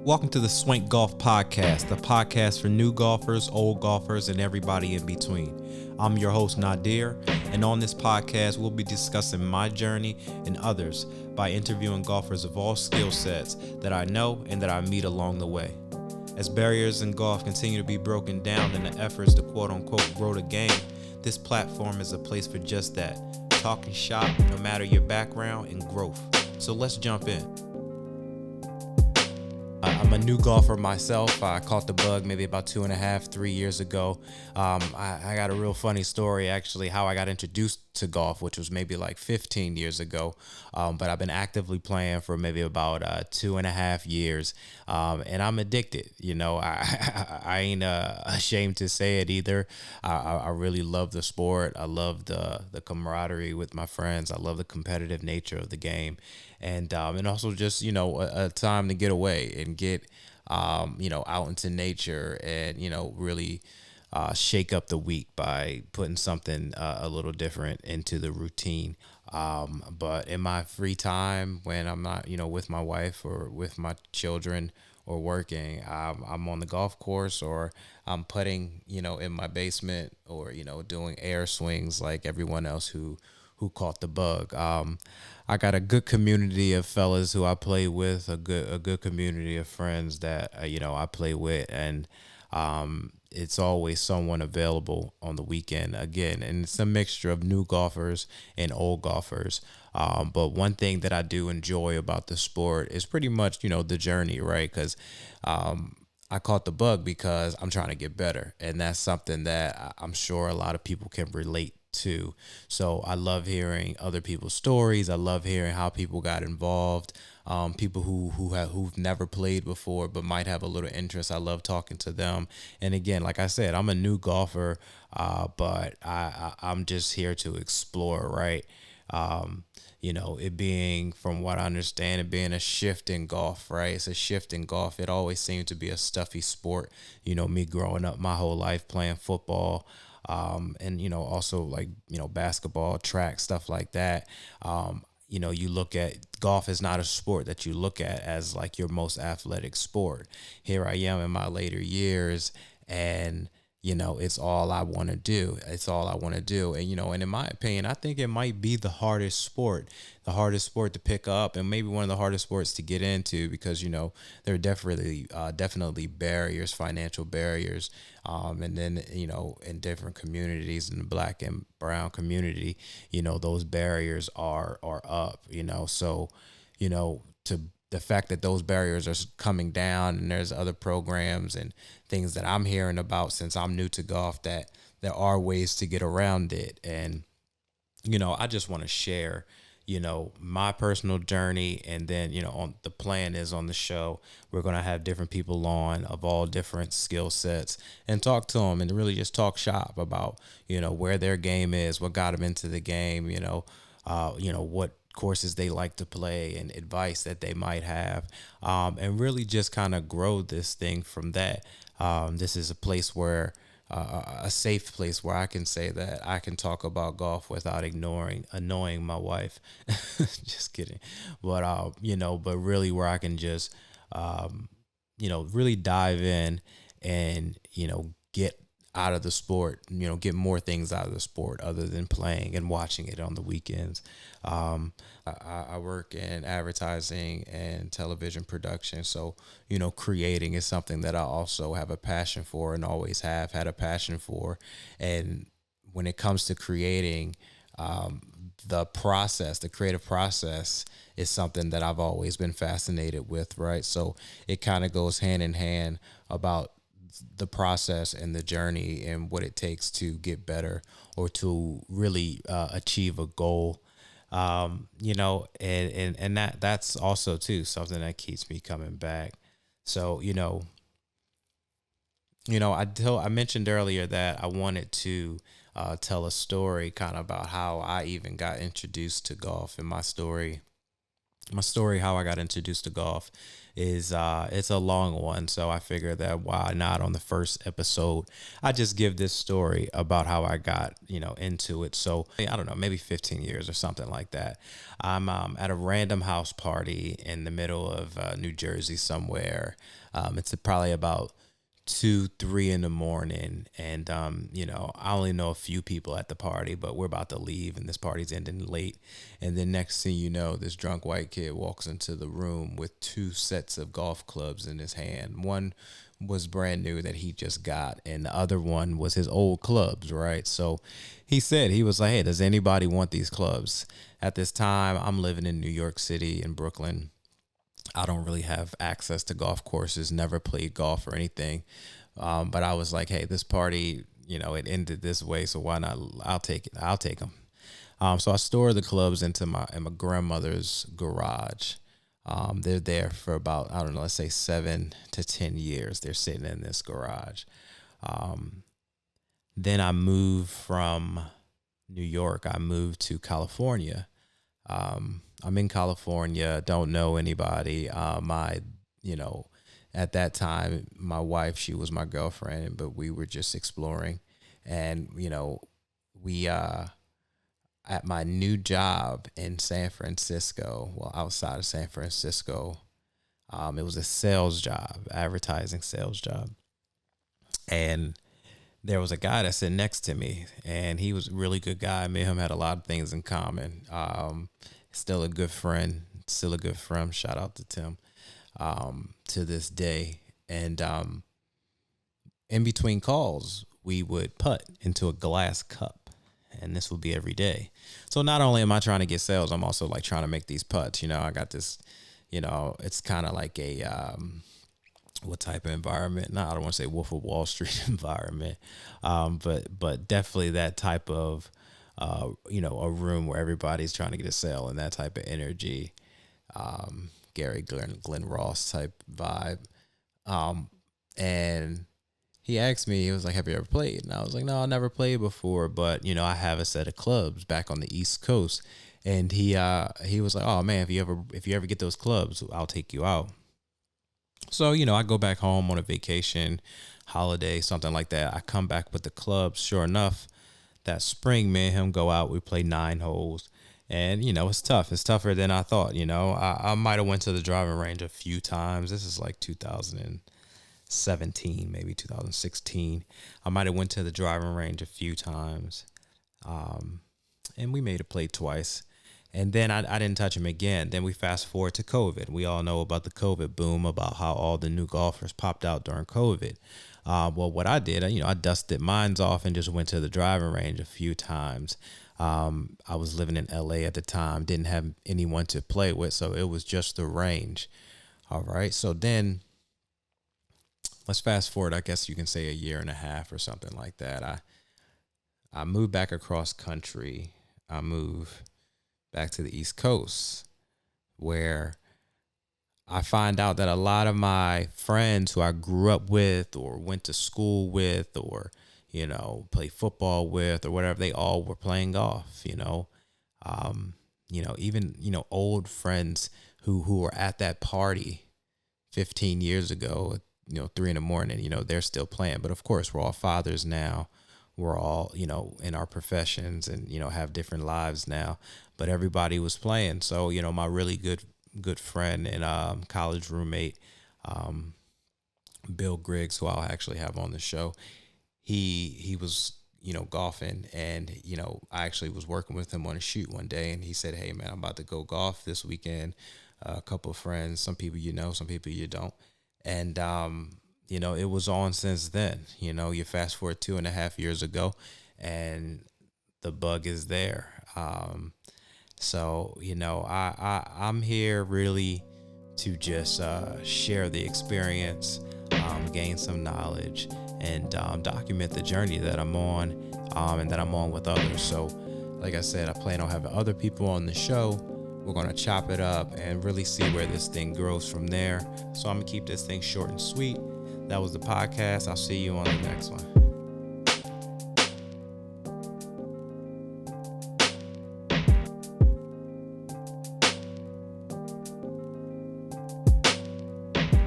Welcome to the Swank Golf Podcast, the podcast for new golfers, old golfers, and everybody in between. I'm your host, Nadir, and on this podcast, we'll be discussing my journey and others by interviewing golfers of all skill sets that I know and that I meet along the way. As barriers in golf continue to be broken down in the efforts to quote-unquote grow the game, this platform is a place for just that, talking shop no matter your background and growth. So let's jump in. I'm a new golfer myself. I caught the bug maybe about 2.5, 3 years ago. I got a real funny story, actually, how I got introduced to golf, which was maybe like 15 years ago. But I've been actively playing for maybe about 2.5 years. And I'm addicted. You know, I ain't ashamed to say it either. I really love the sport. I love the camaraderie with my friends. I love the competitive nature of the game. And also just, a time to get away and get, out into nature and, really shake up the week by putting something a little different into the routine. But in my free time, when I'm not, with my wife or with my children or working, I'm on the golf course or I'm putting, in my basement or, doing air swings like everyone else who caught the bug. I got a good community of fellas who I play with, a good community of friends that, I play with. And it's always someone available on the weekend again. And it's a mixture of new golfers and old golfers. But one thing that I do enjoy about the sport is pretty much, the journey, right? Because I caught the bug because I'm trying to get better. And that's something that I'm sure a lot of people can relate to. So I love hearing other people's stories. I love hearing how people got involved. People who've never played before but might have a little interest. I love talking to them. And again, like I said, I'm a new golfer, but I'm just here to explore, right? It being, from what I understand, it being a shift in golf, right? It's a shift in golf. It always seemed to be a stuffy sport. Me growing up my whole life playing football, and also like basketball, track, stuff like that. You look at golf is not a sport that you look at as like your most athletic sport. Here I am in my later years, and it's all I want to do. It's all I want to do. And in my opinion, I think it might be the hardest sport to pick up, and maybe one of the hardest sports to get into, because, there are definitely barriers, financial barriers. And then, in different communities, in the Black and brown community, those barriers are up, so, to the fact that those barriers are coming down, and there's other programs and things that I'm hearing about since I'm new to golf, that there are ways to get around it. And, I just want to share, my personal journey. And then, on the plan is on the show, we're going to have different people on of all different skill sets and talk to them and really just talk shop about, where their game is, what got them into the game, what courses they like to play and advice that they might have, and really just kind of grow this thing from that. This is a place where a safe place where I can say that I can talk about golf without annoying my wife. Just kidding. But but really where I can just really dive in and get out of the sport, get more things out of the sport other than playing and watching it on the weekends. I work in advertising and television production. So, creating is something that I also have a passion for and always have had a passion for. And when it comes to creating, the creative process is something that I've always been fascinated with, right? So it kind of goes hand in hand about the process and the journey and what it takes to get better or to really achieve a goal. And that's also too something that keeps me coming back. So, I mentioned earlier that I wanted to tell a story kind of about how I even got introduced to golf. And my story my story, how I got introduced to golf, is it's a long one. So I figured that why not on the first episode, I just give this story about how I got, into it. So I don't know, maybe 15 years or something like that. I'm at a random house party in the middle of New Jersey somewhere. It's probably about 2, 3 in the morning, and I only know a few people at the party, but we're about to leave and this party's ending late. And then next thing you know, this drunk white kid walks into the room with 2 sets of golf clubs in his hand. One was brand new that he just got, and the other one was his old clubs, right? So he was like, hey, does anybody want these clubs? At this time, I'm living in New York City, in Brooklyn. I don't really have access to golf courses, never played golf or anything. But I was like, hey, this party, it ended this way, so why not? I'll take it. I'll take them. So I store the clubs in my grandmother's garage. They're there for about, I don't know, let's say 7 to 10 years. They're sitting in this garage. Then I moved from New York. I moved to California. I'm in California, don't know anybody. You know, at that time, my wife, she was my girlfriend, but we were just exploring. And, we, at my new job in San Francisco, well, outside of San Francisco, it was a sales job, advertising sales job. And there was a guy that sat next to me, and he was a really good guy. Me and him had a lot of things in common. Still a good friend, still a good friend. Shout out to Tim, to this day. And in between calls, we would putt into a glass cup, and this would be every day. So not only am I trying to get sales, I'm also like trying to make these putts. I got this, it's kind of like a what type of environment? No, I don't want to say Wolf of Wall Street environment, but definitely that type of a room where everybody's trying to get a sale and that type of energy. Gary Glenn Ross type vibe. And he asked me, he was like, have you ever played? And I was like, no, I never played before, but I have a set of clubs back on the East Coast. And he was like, oh man, if you ever get those clubs, I'll take you out. So, I go back home on a vacation, holiday, something like that. I come back with the clubs. Sure enough, that spring, me and him go out. We play 9 holes. And, it's tough. It's tougher than I thought. I might have went to the driving range a few times. This is like 2017, maybe 2016. I might have went to the driving range a few times. And we made a play twice. And then I didn't touch him again. Then we fast forward to COVID. We all know about the COVID boom, about how all the new golfers popped out during COVID. Well, what I did, I dusted mines off and just went to the driving range a few times. I was living in LA at the time, didn't have anyone to play with, so it was just the range. All right. So then let's fast forward, I guess you can say a year and a half or something like that. I moved back across country. I moved back to the East Coast, where I find out that a lot of my friends who I grew up with or went to school with or, play football with or whatever, they all were playing golf, even, old friends who were at that party 15 years ago, 3 in the morning, they're still playing. But of course, we're all fathers now. We're all, in our professions and, have different lives now, but everybody was playing. So, my really good friend and college roommate, Bill Griggs, who I'll actually have on the show, he was, golfing, and, I actually was working with him on a shoot one day, and he said, hey man, I'm about to go golf this weekend. A couple of friends, some people, some people you don't. And, it was on since then. You fast forward 2.5 years ago and the bug is there. So, I'm here really to just share the experience, gain some knowledge, and document the journey that I'm on, and that I'm on with others. So, like I said, I plan on having other people on the show. We're going to chop it up and really see where this thing grows from there. So I'm going to keep this thing short and sweet. That was the podcast. I'll see you on the next one.